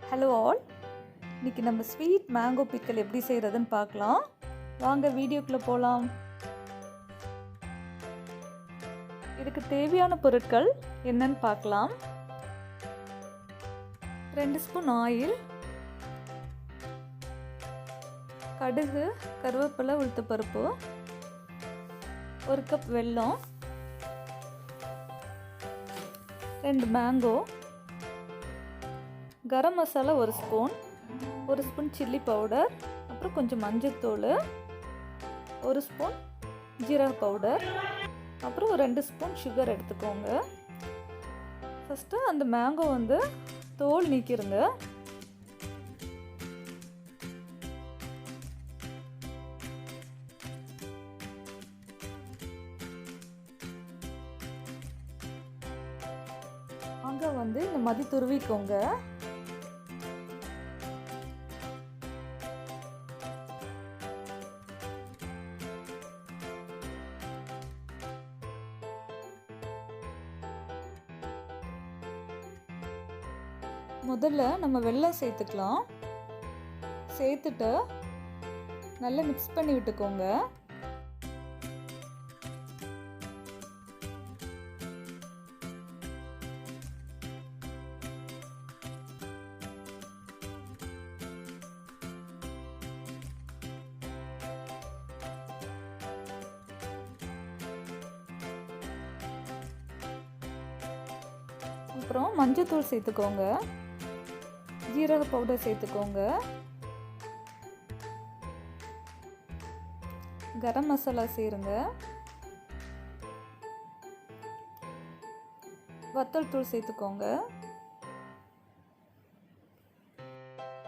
Hello all, இன்றைக்கி நம்ம sweet mango பிக்கல் எப்படி செய்கிறதுன்னு பார்க்கலாம். வாங்க வீடியோக்குள்ளே போகலாம். இதுக்கு தேவையான பொருட்கள் என்னன்னு பார்க்கலாம். 2 ஸ்பூன் ஆயில், கடுகு, கருவேப்பிலை, உளுத்தப்பருப்பு, 1 கப் வெல்லம், 2 mango, garam masala 1 spoon, 1 spoon chilli powder, அப்புறம் கொஞ்சம் மஞ்சள்தூள், 1 ஸ்பூன் ஜீரக பவுடர், அப்புறம் 2 ஸ்பூன் சுகர் எடுத்துக்கோங்க. ஃபஸ்ட்டு அந்த மேங்கோ தோல் நீக்கிருங்க. அங்கே இந்த மாதிரி துருவிக்கோங்க. முதல்ல நம்ம வெல்லம் சேர்த்துக்கலாம். சேர்த்துட்டு நல்லா மிக்ஸ் பண்ணி விட்டுக்கோங்க. அப்புறம் மஞ்சள்தூள் சேர்த்துக்கோங்க, ஜீரக பவுடர் சேர்த்துக்கோங்க, கரம் மசாலா சேருங்க, வத்தல் தூள் சேர்த்துக்கோங்க,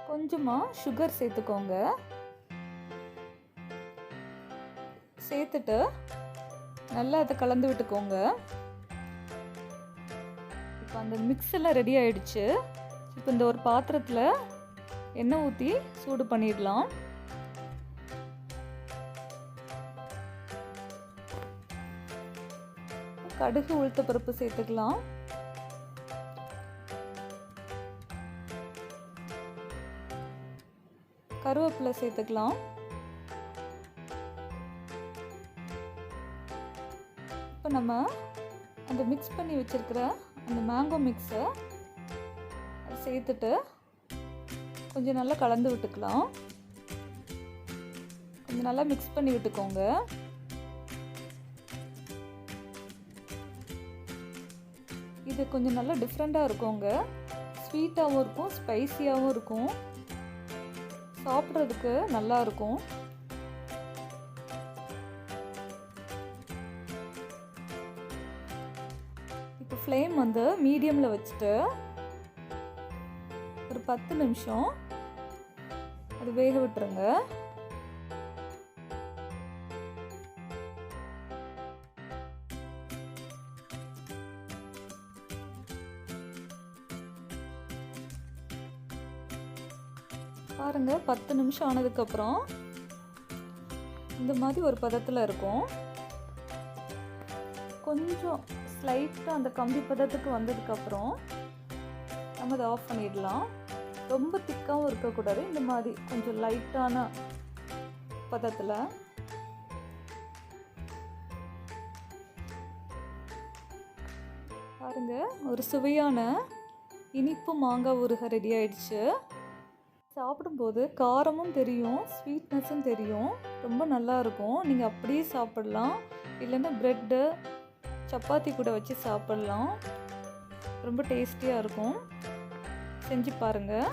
கொஞ்சமாக சுகர் சேர்த்துக்கோங்க. சேர்த்துட்டு நல்லா அதை கலந்து விட்டுக்கோங்க. இப்போ அந்த மிக்ஸ் எல்லாம் ரெடி ஆகிடுச்சு. இப்போ இந்த ஒரு பாத்திரத்தில் எண்ணெய் ஊற்றி சூடு பண்ணிடலாம். கடுகு, உளுத்தப்பருப்பு சேர்த்துக்கலாம். கருவேப்பிலை சேர்த்துக்கலாம். இப்போ நம்ம அந்த மிக்ஸ் பண்ணி வச்சிருக்கிற அந்த மேங்கோ மிக்ஸை சேர்த்துட்டு கொஞ்சம் நல்லா கலந்து விட்டுக்கலாம். கொஞ்சம் நல்லா மிக்ஸ் பண்ணி விட்டுக்கோங்க. இது கொஞ்சம் நல்லா டிஃப்ரெண்ட்டாக இருக்குங்க. ஸ்வீட்டாகவும் இருக்கும், ஸ்பைசியாகவும் இருக்கும், சாப்பிட்றதுக்கு நல்லா இருக்கும். இப்போ ஃப்ளேம் மீடியமில் வச்சுட்டு ஒரு 10 நிமிஷம் அது வேக விட்டுருங்க. பாருங்க, 10 நிமிஷம் ஆனதுக்கப்புறம் இந்த மாதிரி ஒரு பதத்தில் இருக்கும். கொஞ்சம் ஸ்லைட்டாக அந்த கம்பி பதத்துக்கு வந்ததுக்கப்புறம் நம்ம அதை ஆஃப் பண்ணிடலாம். ரொம்ப திக்காகவும் இருக்கக்கூடாது, இந்த மாதிரி கொஞ்சம் லைட்டான பதத்தில். பாருங்க, ஒரு சுவையான இனிப்பு மாங்காய் ஊறுகாய் ரெடி ஆயிடுச்சு. சாப்பிடும்போது காரமும் தெரியும், ஸ்வீட்னஸும் தெரியும், ரொம்ப நல்லா இருக்கும். நீங்கள் அப்படியே சாப்பிடலாம், இல்லைன்னா ப்ரெட்டு, சப்பாத்தி கூட வச்சு சாப்பிடலாம். ரொம்ப டேஸ்டியாக இருக்கும். செஞ்சு பாருங்கள்.